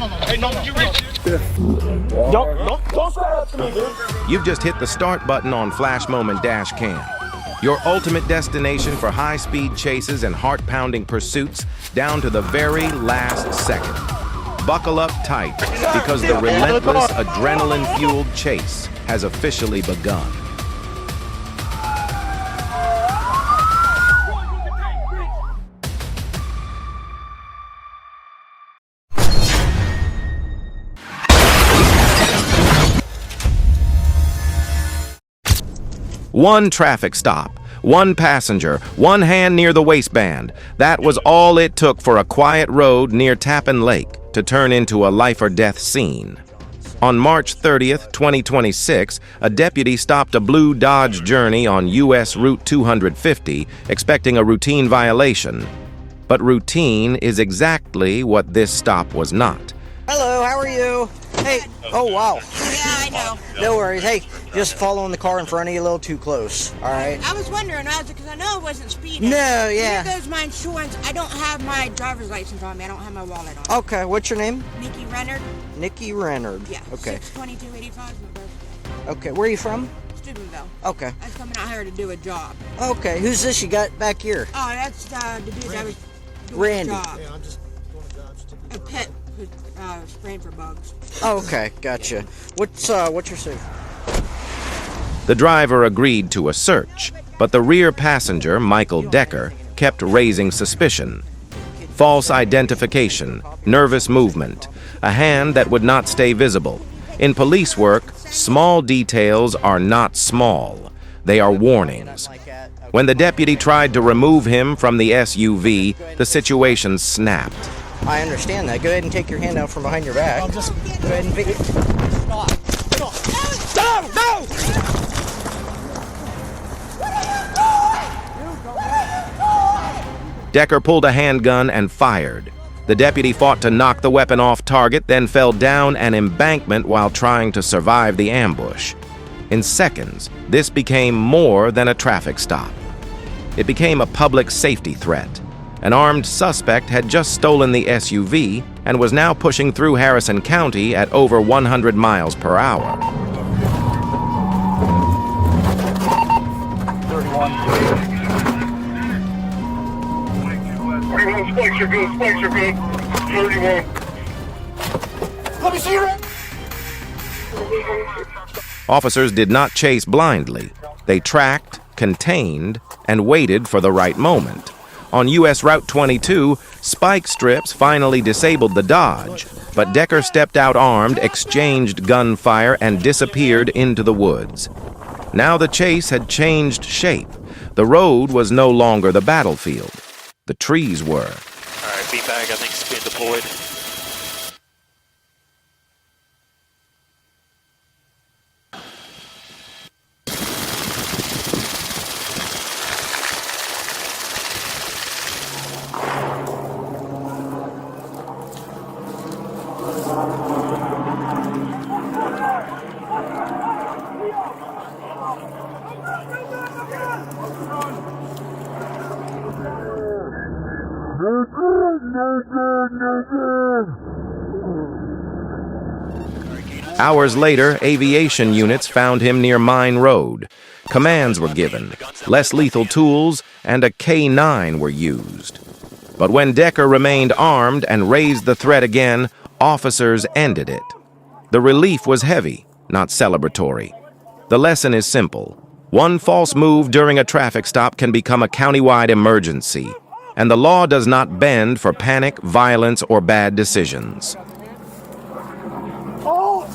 Hey, no, you reach it. Don't start up to me, dude. You've just hit the start button on FlashMoment Dashcam. Your ultimate destination for high-speed chases and heart-pounding pursuits down to the very last second. Buckle up tight because the relentless, adrenaline-fueled chase has officially begun. One traffic stop, one passenger, one hand near the waistband. That was all it took for a quiet road near Tappan Lake to turn into a life-or-death scene. On March 30th, 2026, a deputy stopped a blue Dodge Journey on U.S. Route 250, expecting a routine violation. But routine is exactly what this stop was not. Hello, how are you? Hey, oh wow. Yeah, I know. No worries. Hey, just following the car in front of you a little too close. All right. I was wondering, because I know it wasn't speeding. No, yeah. Here goes my insurance. I don't have my driver's license on me. I don't have my wallet on. Okay, what's your name? Nikki Renard. Nikki Renard. Yeah. Okay. 6/22/85 is my birthday. Okay, where are you from? Steubenville. Okay. I was coming out here to do a job. Okay, who's this you got back here? Oh, that's the dude that was doing Randy. a job. Yeah, I'm just doing a job. A pet who's spraying for bugs. Oh, okay, gotcha. What's your suit? The driver agreed to a search, but the rear passenger, Michael Decker, kept raising suspicion. False identification, nervous movement, a hand that would not stay visible. In police work, small details are not small. They are warnings. When the deputy tried to remove him from the SUV, the situation snapped. I understand that. Go ahead and take your hand out from behind your back. Go ahead and pick it. Stop. No! Decker pulled a handgun and fired. The deputy fought to knock the weapon off target, then fell down an embankment while trying to survive the ambush. In seconds, this became more than a traffic stop. It became a public safety threat. An armed suspect had just stolen the SUV and was now pushing through Harrison County at over 100 miles per hour. 31 spikes are good, 31. Let me see your... Officers did not chase blindly. They tracked, contained, and waited for the right moment. On U.S. Route 22, spike strips finally disabled the Dodge, but Decker stepped out armed, exchanged gunfire, and disappeared into the woods. Now the chase had changed shape. The road was no longer the battlefield. The trees were. All right, beanbag, I think, is being deployed. Hours later, aviation units found him near Mine Road. Commands were given, less lethal tools, and a K-9 were used. But when Decker remained armed and raised the threat again, officers ended it. The relief was heavy, not celebratory. The lesson is simple. One false move during a traffic stop can become a countywide emergency, and the law does not bend for panic, violence, or bad decisions.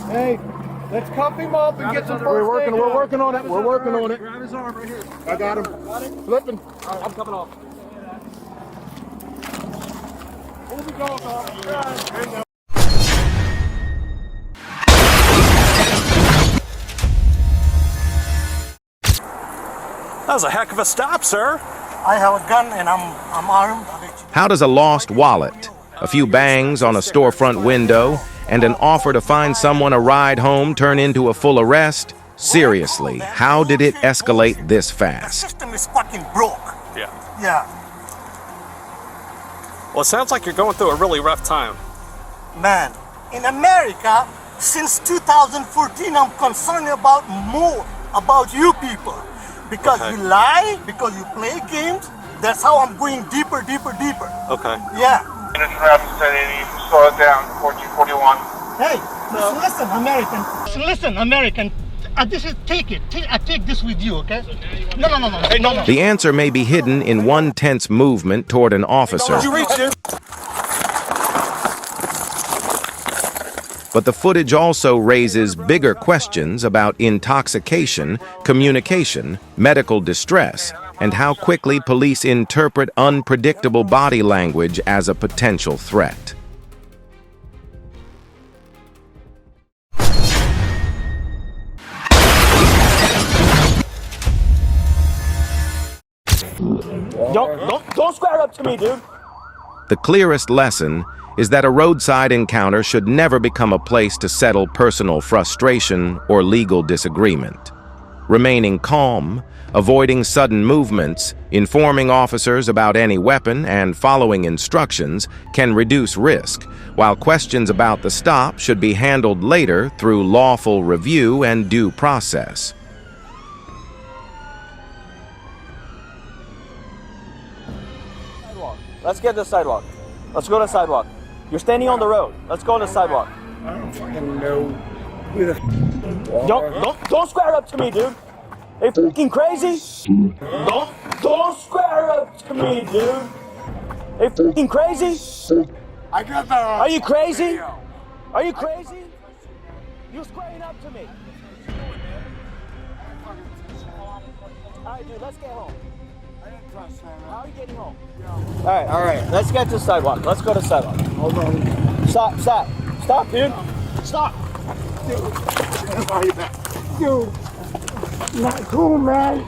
Hey, let's cuff him up and get some first aid. We're working on it. We're working on it. Grab his arm right here. I got him. Flipping. All right, I'm coming off. Move the dog off. There you go. That was a heck of a stop, sir. I have a gun and I'm armed. How does a lost wallet, a few bangs on a storefront window, and an offer to find someone a ride home turn into a full arrest? Seriously, how did it escalate this The fast? system is fucking broke. Yeah. Yeah. Well, it sounds like you're going through a really rough time. Man, in America, since 2014, I'm concerned about more about you people. Because you lie, because you play games, that's how I'm going deeper, deeper, deeper. Okay. Yeah. Slow it down, 1441. Hey, listen, American. Listen, American. I take this with you, okay? No. The answer may be hidden in one tense movement toward an officer. But the footage also raises bigger questions about intoxication, communication, medical distress, and how quickly police interpret unpredictable body language as a potential threat. Don't square up to me, dude. The clearest lesson is that a roadside encounter should never become a place to settle personal frustration or legal disagreement. Remaining calm, avoiding sudden movements, informing officers about any weapon, and following instructions can reduce risk, while questions about the stop should be handled later through lawful review and due process. Let's get to the sidewalk. Let's go to the sidewalk. You're standing on the road. Let's go on the sidewalk. I don't fucking know who the Don't square up to me, dude. Are you fucking crazy? Don't square up to me, dude. Are you fucking crazy? I got the... Are you crazy? Are you crazy? You're squaring up to me. Alright, dude, let's get home. How are you getting home? All right. Let's get to the sidewalk. Let's go to the sidewalk. Hold on. Stop, dude. Stop. Dude, not cool, man.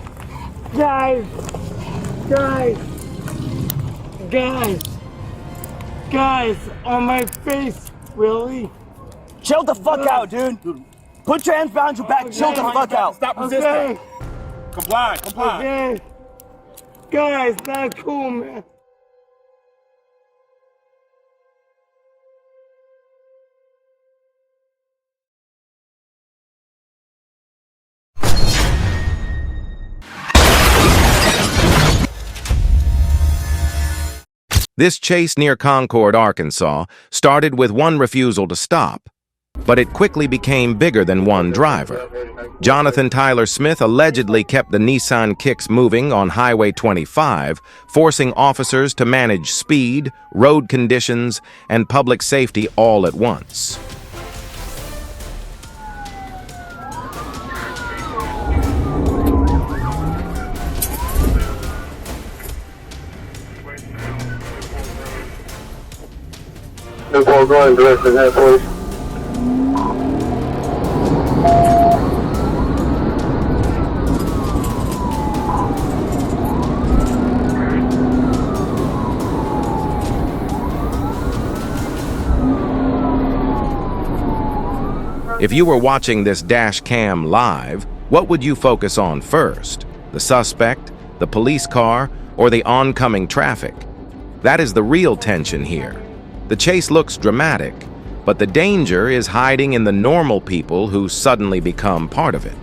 Guys, on my face, really? Chill the fuck out, dude. Put your hands behind your back. Chill the fuck out. Stop resisting. Okay. Comply. Okay. Guys, not cool, man. This chase near Concord, Arkansas, started with one refusal to stop, but it quickly became bigger than one driver. Jonathan Tyler Smith allegedly kept the Nissan Kicks moving on Highway 25, forcing officers to manage speed, road conditions, and public safety all at once. No ball going direction there, please. If you were watching this dash cam live, what would you focus on first? The suspect, the police car, or the oncoming traffic? That is the real tension here. The chase looks dramatic, but the danger is hiding in the normal people who suddenly become part of it.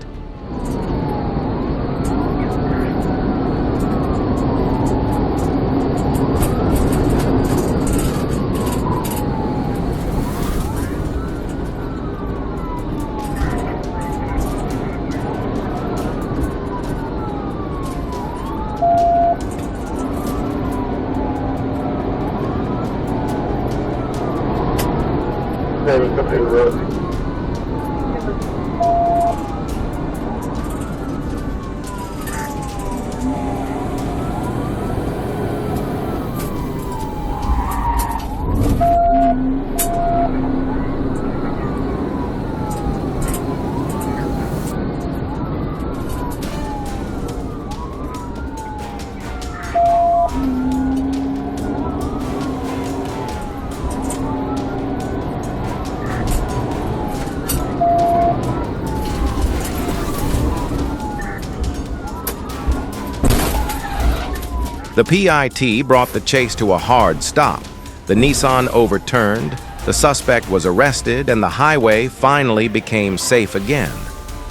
The PIT brought the chase to a hard stop. The Nissan overturned, The suspect was arrested and the highway finally became safe again.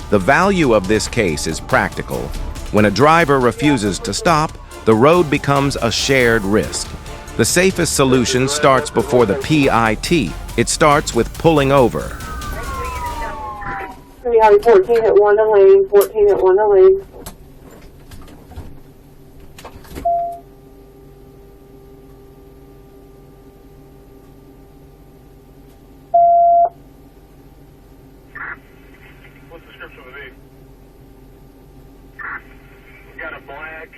The value of this case is practical. When a driver refuses to stop, the road becomes a shared risk. The safest solution starts before the PIT. It starts with pulling over. 14 at 1 to lane, 14 at 1 to lane. What's the description of the vehicle? We got a black.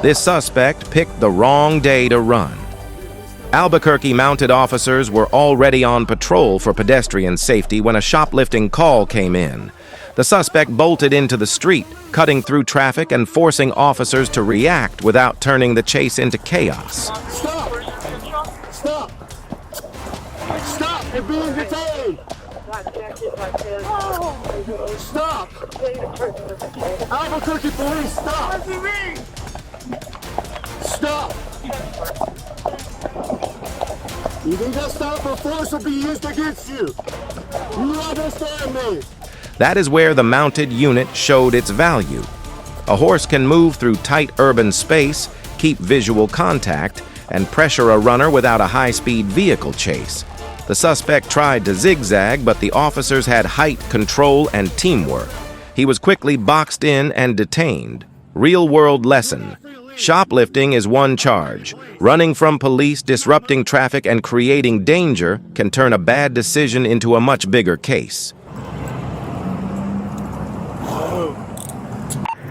This suspect picked the wrong day to run. Albuquerque mounted officers were already on patrol for pedestrian safety when a shoplifting call came in. The suspect bolted into the street, cutting through traffic and forcing officers to react without turning the chase into chaos. Stop! Stop! Stop! You're being detained! Stop! Albuquerque police, stop! Stop! You think that stop or force will be used against you? You understand me? That is where the mounted unit showed its value. A horse can move through tight urban space, keep visual contact, and pressure a runner without a high-speed vehicle chase. The suspect tried to zigzag, but the officers had height, control, and teamwork. He was quickly boxed in and detained. Real-world lesson. Shoplifting is one charge. Running from police, disrupting traffic, and creating danger can turn a bad decision into a much bigger case.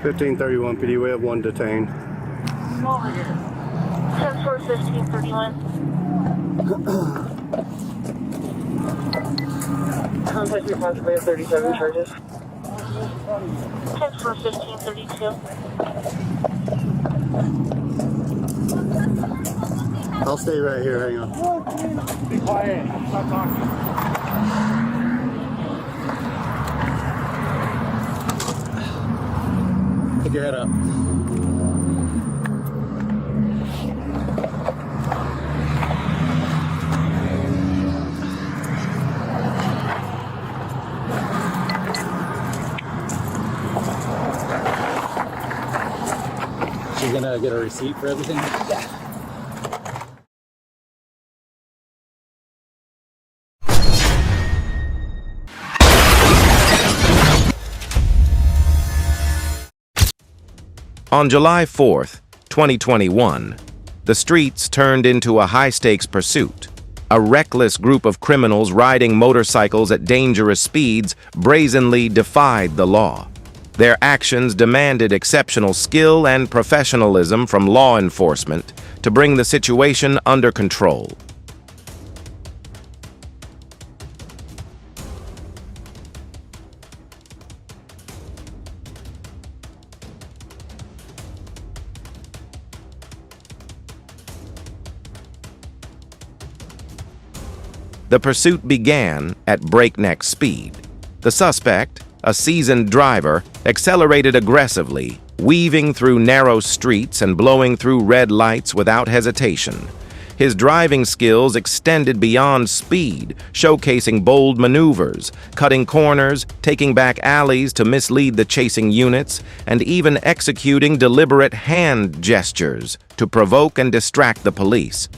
1531 PD, we have one detained. 10-4-15-31. Contact your possibly have 37 charges. 10-4-15-32. I'll stay right here, hang on. Be quiet. Stop talking. Pick your head up. She's gonna get a receipt for everything? Yeah. On July 4th, 2021, the streets turned into a high-stakes pursuit. A reckless group of criminals riding motorcycles at dangerous speeds brazenly defied the law. Their actions demanded exceptional skill and professionalism from law enforcement to bring the situation under control. The pursuit began at breakneck speed. The suspect, a seasoned driver, accelerated aggressively, weaving through narrow streets and blowing through red lights without hesitation. His driving skills extended beyond speed, showcasing bold maneuvers, cutting corners, taking back alleys to mislead the chasing units, and even executing deliberate hand gestures to provoke and distract the police.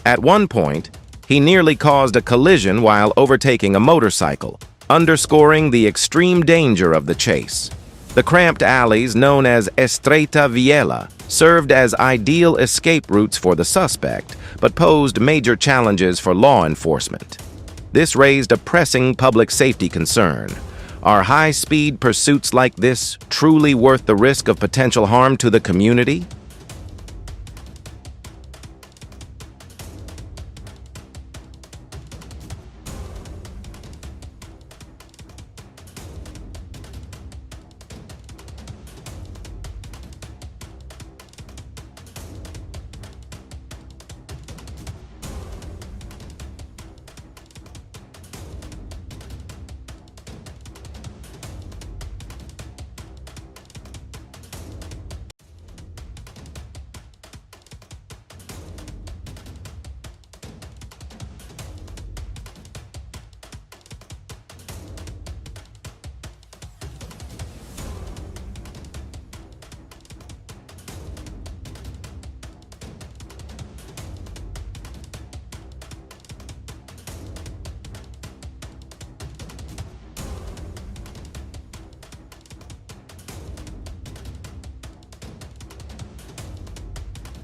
At one point, he nearly caused a collision while overtaking a motorcycle, underscoring the extreme danger of the chase. The cramped alleys, known as Estreta Viela, served as ideal escape routes for the suspect, but posed major challenges for law enforcement. This raised a pressing public safety concern. Are high-speed pursuits like this truly worth the risk of potential harm to the community?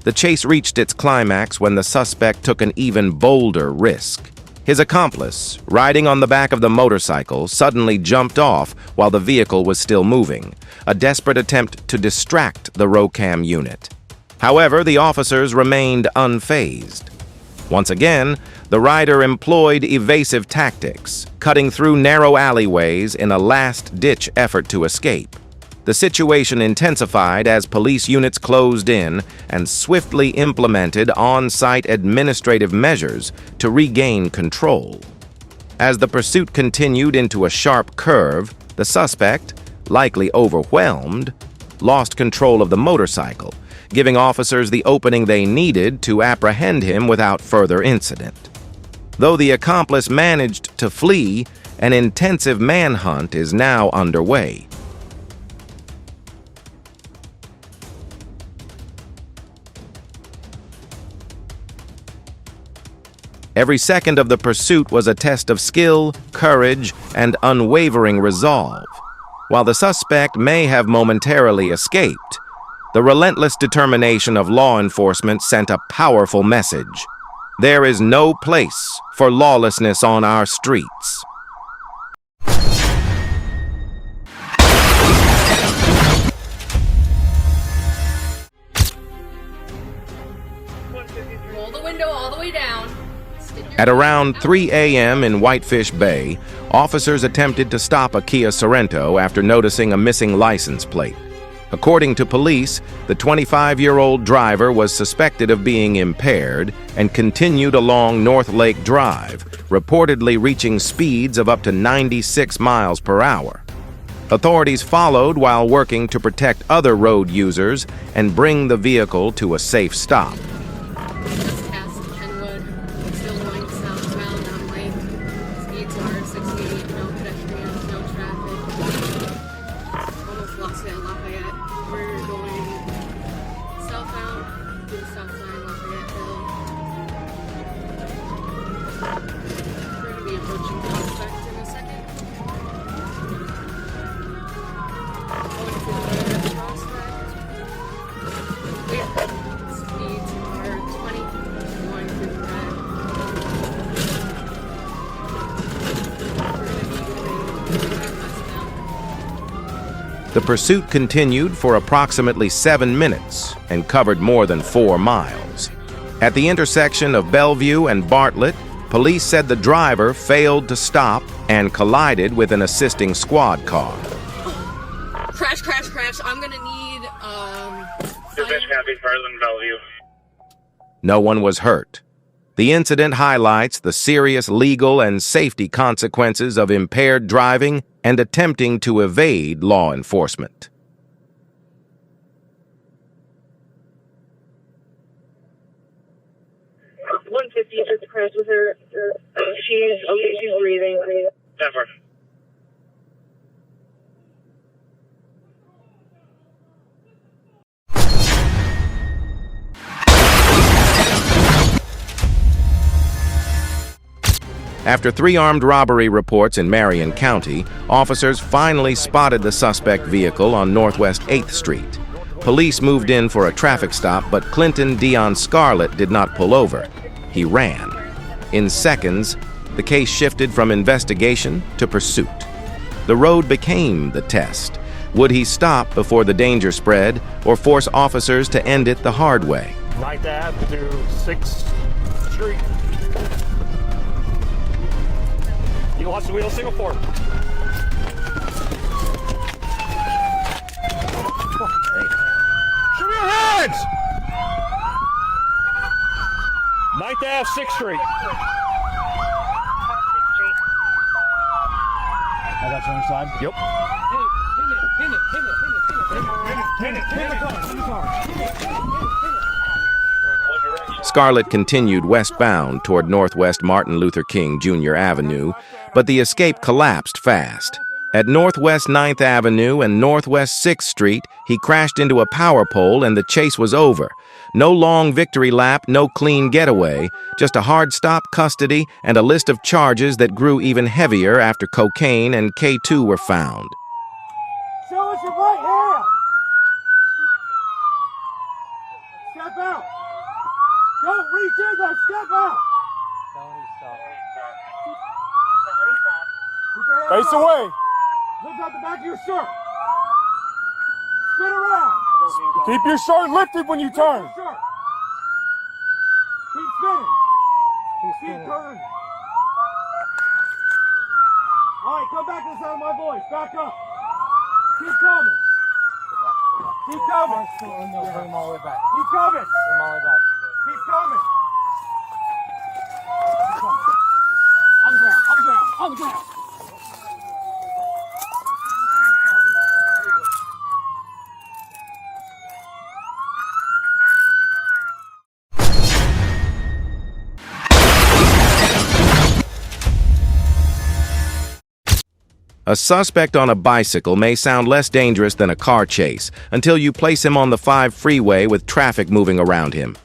The chase reached its climax when the suspect took an even bolder risk. His accomplice, riding on the back of the motorcycle, suddenly jumped off while the vehicle was still moving, a desperate attempt to distract the Roadcam unit. However, the officers remained unfazed. Once again, the rider employed evasive tactics, cutting through narrow alleyways in a last-ditch effort to escape. The situation intensified as police units closed in and swiftly implemented on-site administrative measures to regain control. As the pursuit continued into a sharp curve, the suspect, likely overwhelmed, lost control of the motorcycle, giving officers the opening they needed to apprehend him without further incident. Though the accomplice managed to flee, an intensive manhunt is now underway. Every second of the pursuit was a test of skill, courage, and unwavering resolve. While the suspect may have momentarily escaped, the relentless determination of law enforcement sent a powerful message. There is no place for lawlessness on our streets. Roll the window all the way down. At around 3 a.m. in Whitefish Bay, officers attempted to stop a Kia Sorento after noticing a missing license plate. According to police, the 25-year-old driver was suspected of being impaired and continued along North Lake Drive, reportedly reaching speeds of up to 96 miles per hour. Authorities followed while working to protect other road users and bring the vehicle to a safe stop. The pursuit continued for approximately 7 minutes and covered more than 4 miles. At the intersection of Bellevue and Bartlett, police said the driver failed to stop and collided with an assisting squad car. Crash, crash, crash. I'm gonna need, Dispatch copy, Bartlett, Bellevue. No one was hurt. The incident highlights the serious legal and safety consequences of impaired driving and attempting to evade law enforcement. Just crashed with her. She's okay. She's breathing. Never. After 3 armed robbery reports in Marion County, officers finally spotted the suspect vehicle on Northwest 8th Street. Police moved in for a traffic stop, but Clinton Dion Scarlett did not pull over. He ran. In seconds, the case shifted from investigation to pursuit. The road became the test. Would he stop before the danger spread, or force officers to end it the hard way? 9th Ave to 6th Street. You watch the wheel, single forward. Show me your hands! 9th Ave, 6th Street. I got you on your side? Yep. Scarlett continued westbound toward Northwest Martin Luther King Jr. Avenue, but the escape collapsed fast. At Northwest 9th Avenue and Northwest 6th Street, he crashed into a power pole and the chase was over. No long victory lap, no clean getaway, just a hard stop, custody, and a list of charges that grew even heavier after cocaine and K2 were found. Show us your right hand! Step out! Don't reach in there, step out! Face away. Lift out the back of your shirt. Spin around. Keep your shirt lifted when you turn. Lift your shirt. Keep spinning. Keep turning. All right, come back to the sound of my voice. Back up. Keep coming. Keep coming. Keep coming. Keep coming. Keep coming. On the ground. On the ground. On the ground. A suspect on a bicycle may sound less dangerous than a car chase until you place him on the 5 freeway with traffic moving around him.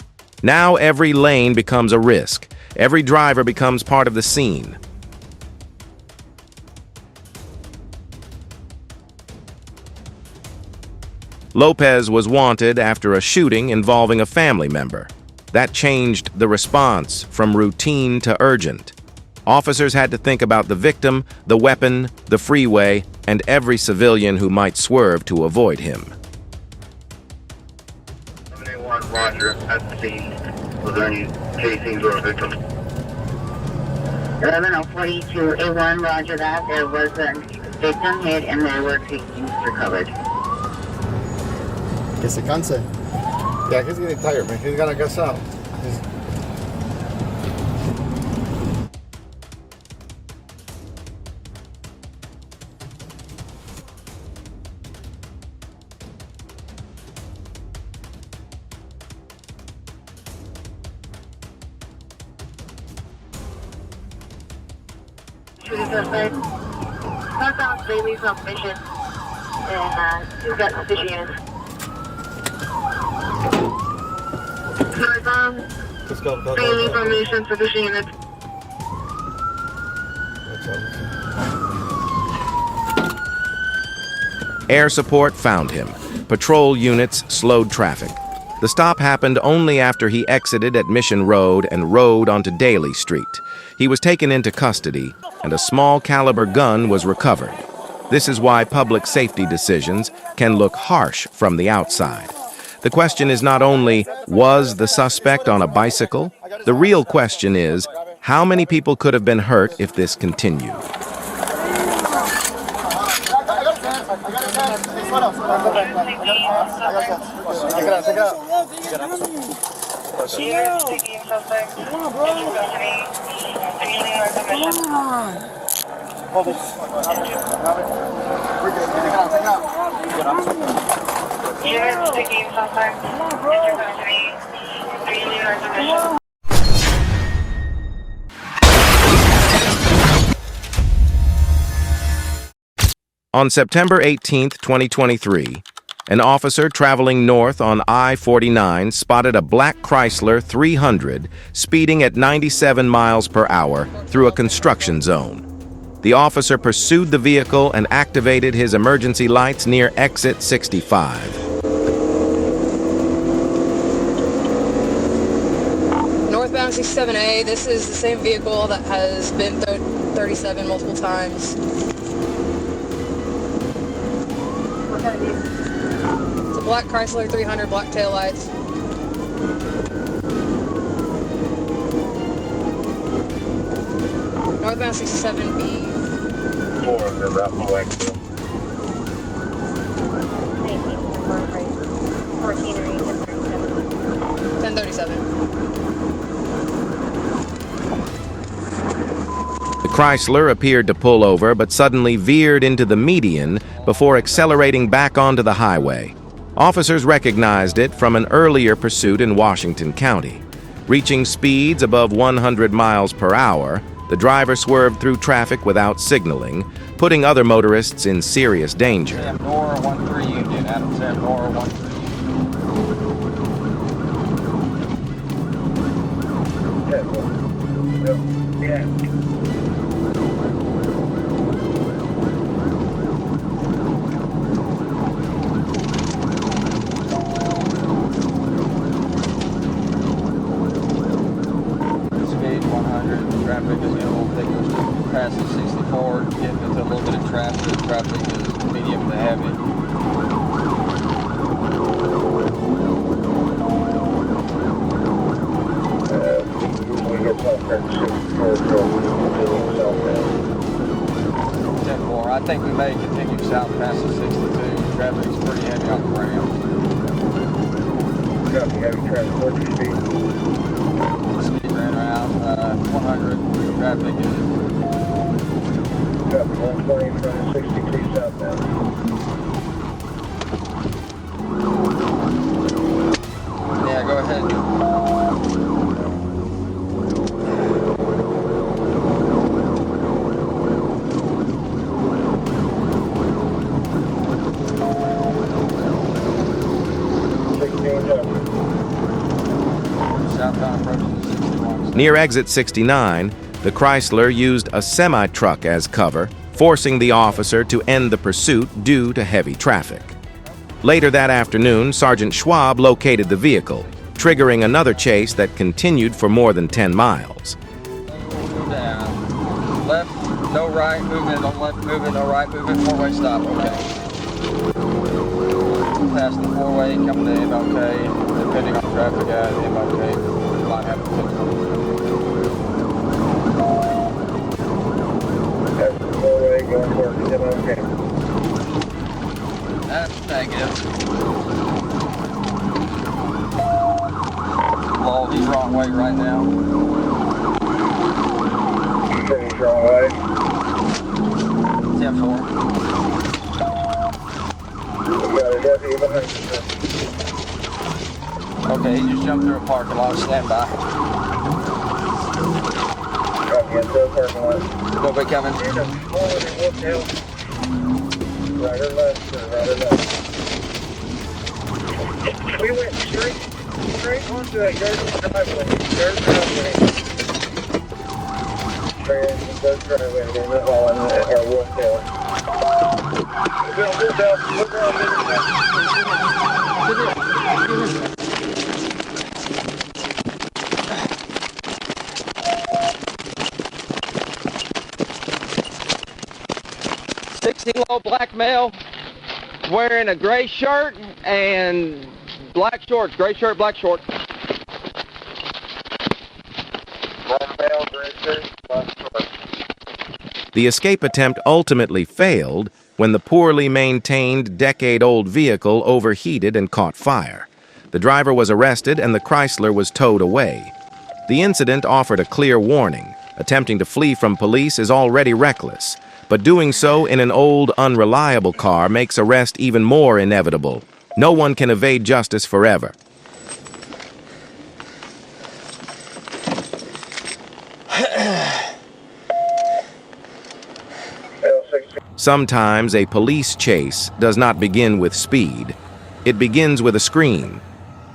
Now every lane becomes a risk. Every driver becomes part of the scene. Lopez was wanted after a shooting involving a family member. That changed the response from routine to urgent. Officers had to think about the victim, the weapon, the freeway, and every civilian who might swerve to avoid him. 71 Roger, at the scene. Was there any casings or a victim? 11:42 A1 Roger that. There was a victim hit and there were casings recovered. Que se canse. Yeah, he's getting tired, man. He's gonna gas out. Southbound Bailey from Mission and 2 got suspicious units. Northbound Bailey from Mission, suspicious units. Air support found him. Patrol units slowed traffic. The stop happened only after he exited at Mission Road and rode onto Daly Street. He was taken into custody, and a small caliber gun was recovered. This is why public safety decisions can look harsh from the outside. The question is not only, was the suspect on a bicycle? The real question is, how many people could have been hurt if this continued? On September 18, 2023, an officer traveling north on I-49 spotted a black Chrysler 300 speeding at 97 miles per hour through a construction zone. The officer pursued the vehicle and activated his emergency lights near exit 65. Northbound 67A, this is the same vehicle that has been 37 multiple times. black Chrysler 300, black taillights. Northbound 67B. 1037. The Chrysler appeared to pull over, but suddenly veered into the median before accelerating back onto the highway. Officers recognized it from an earlier pursuit in Washington County. Reaching speeds above 100 miles per hour, the driver swerved through traffic without signaling, putting other motorists in serious danger. Sam Nora 13 Union, Adam Sam Nora 13. Yeah. Speed 100, traffic is going to take us past the 64, get into a little bit of traffic. Traffic is medium to heavy. I think we may continue south past the 62. Traffic's pretty heavy on the ground. Copy, heavy traffic, what's your speed? Speed ran around 100. Traffic is... Copy, 120 from 63 southbound. Yeah, go ahead. Near exit 69, the Chrysler used a semi-truck as cover, forcing the officer to end the pursuit due to heavy traffic. Later that afternoon, Sergeant Schwab located the vehicle, triggering another chase that continued for more than 10 miles. Down. Left, no right, moving, on left, moving, no right, moving, four-way stop, okay. Past the four-way, coming to MLK, depending on traffic at MLK, we might have to fix it. That's the four-way going towards MLK. That's negative. Well, he's wrong way right now. He's wrong way. 10-4. We got a deputy behind you, sir. Okay, he just jumped through a parking lot. Stand by. Copy, into the parking lot. Nobody coming. Right or left, sir, right or left. We went straight onto that dirt driveway. Straight into the dirt driveway, and then all in our wolf tail. Look around this way. 60-year-old black male wearing a gray shirt and black shorts. Gray shirt, black shorts. Black male, gray shirt, black shorts. The escape attempt ultimately failed when the poorly maintained decade-old vehicle overheated and caught fire. The driver was arrested and the Chrysler was towed away. The incident offered a clear warning. Attempting to flee from police is already reckless, but doing so in an old, unreliable car makes arrest even more inevitable. No one can evade justice forever. Sometimes a police chase does not begin with speed. It begins with a screen.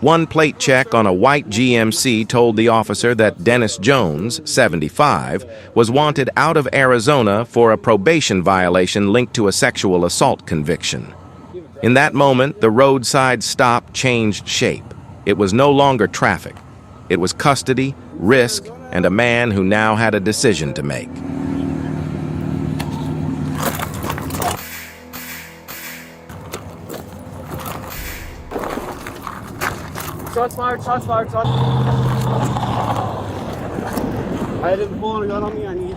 One plate check on a white GMC told the officer that Dennis Jones, 75, was wanted out of Arizona for a probation violation linked to a sexual assault conviction. In that moment, the roadside stop changed shape. It was no longer traffic. It was custody, risk, and a man who now had a decision to make. Shots fired, shots fired, shots. I didn't pull a gun on me, I need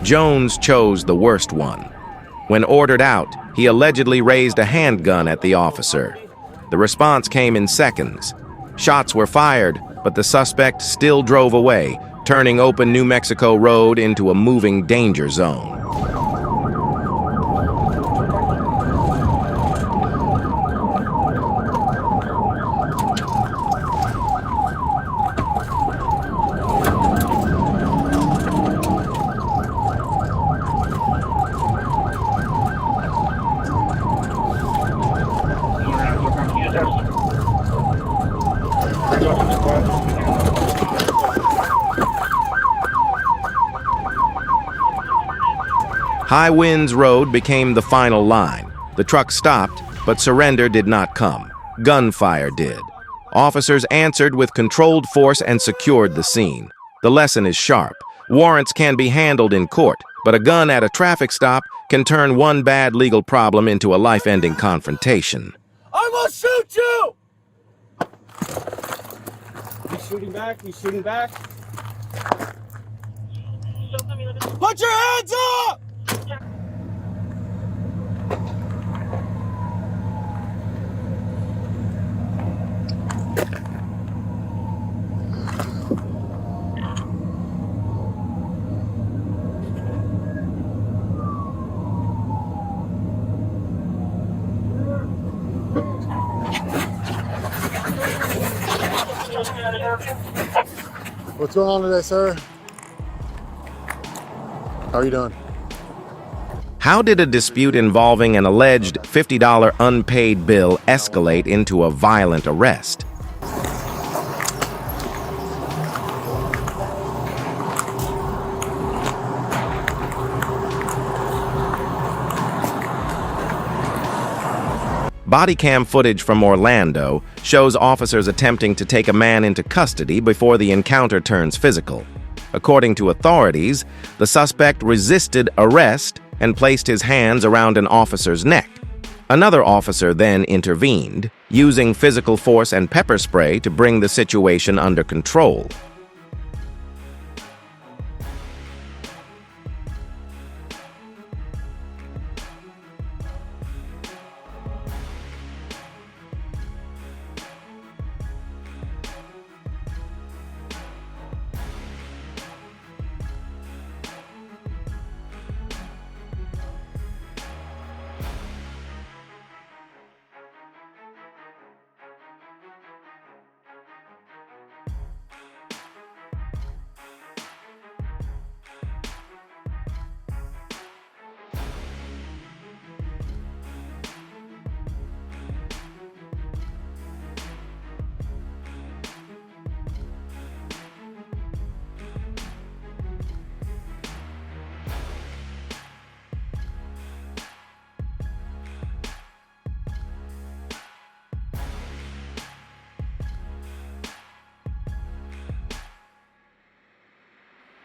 Jones chose the worst one. When ordered out, he allegedly raised a handgun at the officer. The response came in seconds. Shots were fired, but the suspect still drove away, turning open New Mexico Road into a moving danger zone. High Winds Road became the final line. The truck stopped, but surrender did not come. Gunfire did. Officers answered with controlled force and secured the scene. The lesson is sharp. Warrants can be handled in court, but a gun at a traffic stop can turn one bad legal problem into a life-ending confrontation. I'm gonna shoot you! He's shooting back, he's shooting back. Put your hands up! What's going on today, sir? How are you doing? How did a dispute involving an alleged $50 unpaid bill escalate into a violent arrest? Body cam footage from Orlando shows officers attempting to take a man into custody before the encounter turns physical. According to authorities, the suspect resisted arrest and placed his hands around an officer's neck. Another officer then intervened, using physical force and pepper spray to bring the situation under control.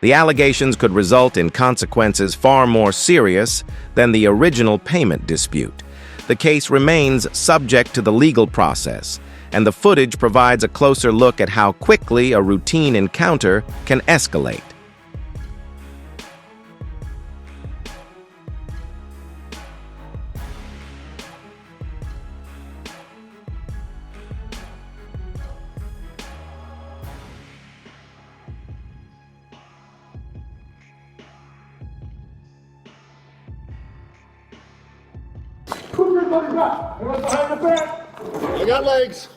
The allegations could result in consequences far more serious than the original payment dispute. The case remains subject to the legal process, and the footage provides a closer look at how quickly a routine encounter can escalate. Put everybody back. Everybody behind the back. I got legs.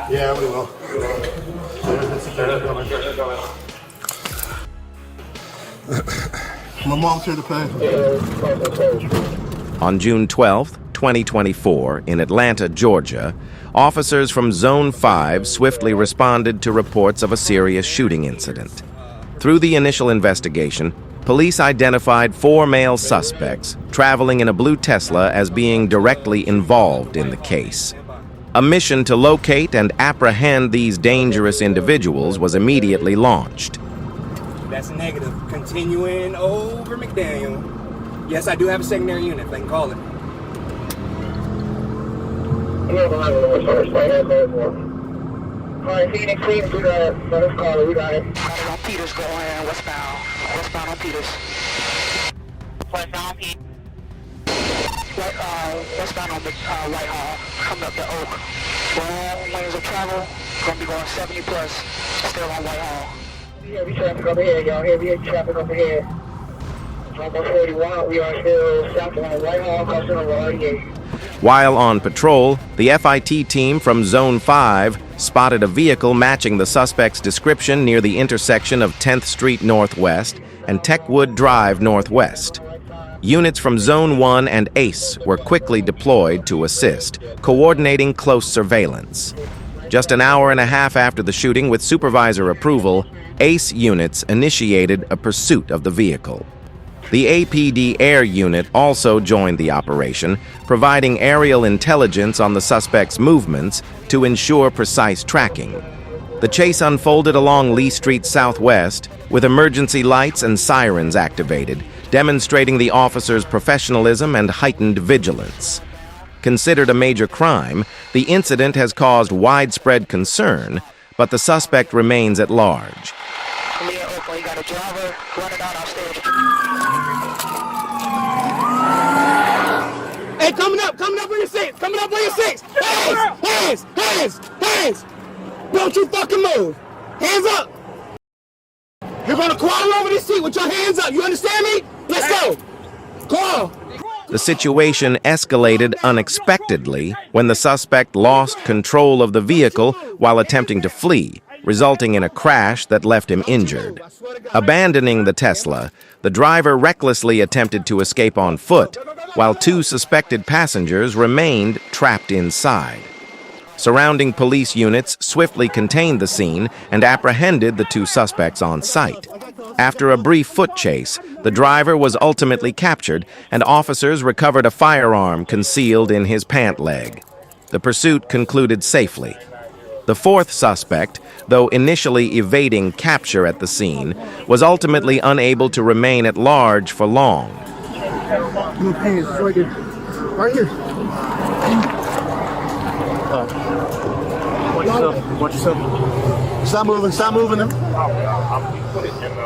Yeah, we will. My mom's here to pay. On June 12, 2024, in Atlanta, Georgia, officers from Zone 5 swiftly responded to reports of a serious shooting incident. Through the initial investigation, police identified 4 male suspects traveling in a blue Tesla as being directly involved in the case. A mission to locate and apprehend these dangerous individuals was immediately launched. That's a negative. Continuing over McDaniel. Yes, I do have a secondary unit, if they can call it. Alright, Phoenix, we got it. Let us call it, we got it. On Peters going westbound. Westbound on Peters. Westbound on Peters. Westbound on the Whitehall. Coming up the Oak. Long lanes of travel. Gonna be going 70 plus. Still on Whitehall. Heavy traffic over here, y'all. Heavy traffic over here. It's almost 41. We are still south on Whitehall, crossing over 88. While on patrol, the FIT team from Zone 5 spotted a vehicle matching the suspect's description near the intersection of 10th Street Northwest and Techwood Drive Northwest. Units from Zone 1 and ACE were quickly deployed to assist, coordinating close surveillance. Just an hour and a half after the shooting, with supervisor approval, ACE units initiated a pursuit of the vehicle. The APD Air Unit also joined the operation, providing aerial intelligence on the suspect's movements to ensure precise tracking. The chase unfolded along Lee Street Southwest, with emergency lights and sirens activated, demonstrating the officers' professionalism and heightened vigilance. Considered a major crime, the incident has caused widespread concern, but the suspect remains at large. You got a driver running out off stage. Hey, coming up on your six, hands! Don't you fucking move! Hands up! You're gonna crawl over this seat with your hands up, you understand me? Let's go! Crawl! The situation escalated unexpectedly when the suspect lost control of the vehicle while attempting to flee, resulting in a crash that left him injured. Abandoning the Tesla, the driver recklessly attempted to escape on foot, while 2 suspected passengers remained trapped inside. Surrounding police units swiftly contained the scene and apprehended the 2 suspects on site. After a brief foot chase, the driver was ultimately captured, and officers recovered a firearm concealed in his pant leg. The pursuit concluded safely. The 4th suspect, though initially evading capture at the scene, was ultimately unable to remain at large for long. Right here. Watch yourself. Stop moving them.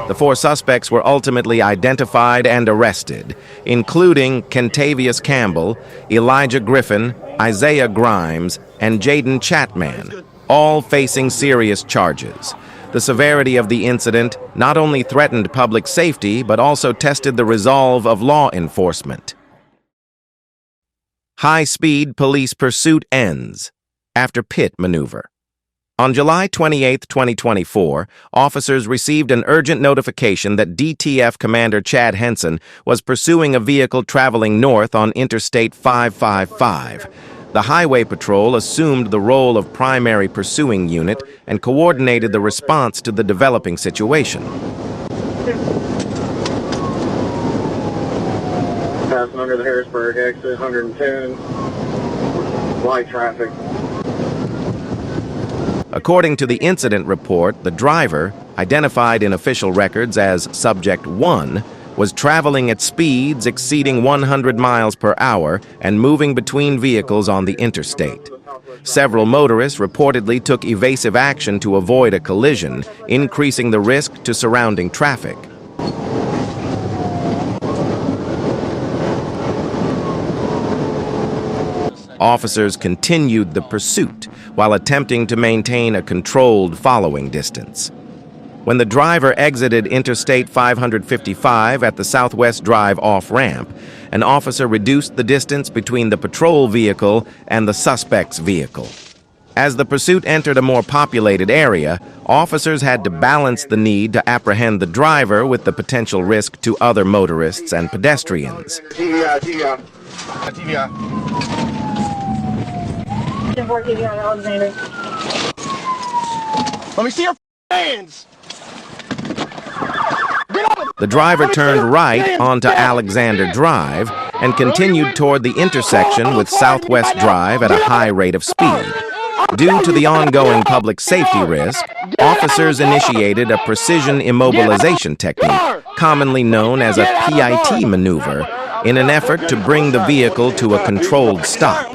The 4 suspects were ultimately identified and arrested, including Kentavious Campbell, Elijah Griffin, Isaiah Grimes, and Jaden Chatman, all facing serious charges. The severity of the incident not only threatened public safety, but also tested the resolve of law enforcement. High-speed police pursuit ends after pit maneuver. On July 28, 2024, officers received an urgent notification that DTF Commander Chad Henson was pursuing a vehicle traveling north on Interstate 555. The Highway Patrol assumed the role of primary pursuing unit and coordinated the response to the developing situation. Passing under the Harrisburg exit, 110, light traffic. According to the incident report, the driver, identified in official records as Subject 1, was traveling at speeds exceeding 100 miles per hour and moving between vehicles on the interstate. Several motorists reportedly took evasive action to avoid a collision, increasing the risk to surrounding traffic. Officers continued the pursuit while attempting to maintain a controlled following distance. When the driver exited Interstate 555 at the Southwest Drive off-ramp, an officer reduced the distance between the patrol vehicle and the suspect's vehicle. As the pursuit entered a more populated area, officers had to balance the need to apprehend the driver with the potential risk to other motorists and pedestrians. TVI. Let me see your hands. The driver turned right onto Alexander Drive and continued toward the intersection with Southwest Drive at a high rate of speed. Due to the ongoing public safety risk, officers initiated a precision immobilization technique, commonly known as a PIT maneuver, in an effort to bring the vehicle to a controlled stop.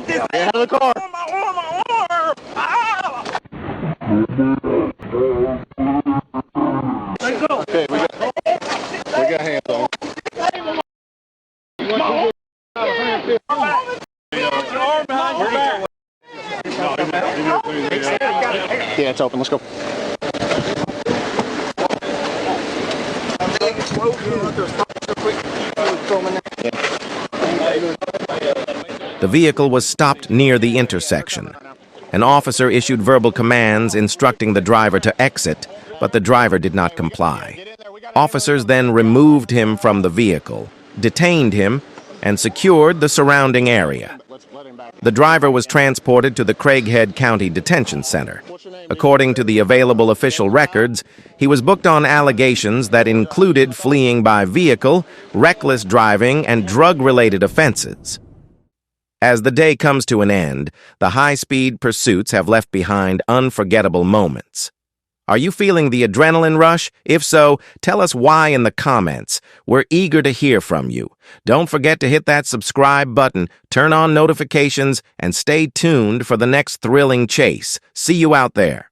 Okay, we got hands on. Yeah, it's open. Let's go. The vehicle was stopped near the intersection. An officer issued verbal commands instructing the driver to exit, but the driver did not comply. Officers then removed him from the vehicle, detained him, and secured the surrounding area. The driver was transported to the Craighead County Detention Center. According to the available official records, he was booked on allegations that included fleeing by vehicle, reckless driving, and drug-related offenses. As the day comes to an end, the high-speed pursuits have left behind unforgettable moments. Are you feeling the adrenaline rush? If so, tell us why in the comments. We're eager to hear from you. Don't forget to hit that subscribe button, turn on notifications, and stay tuned for the next thrilling chase. See you out there.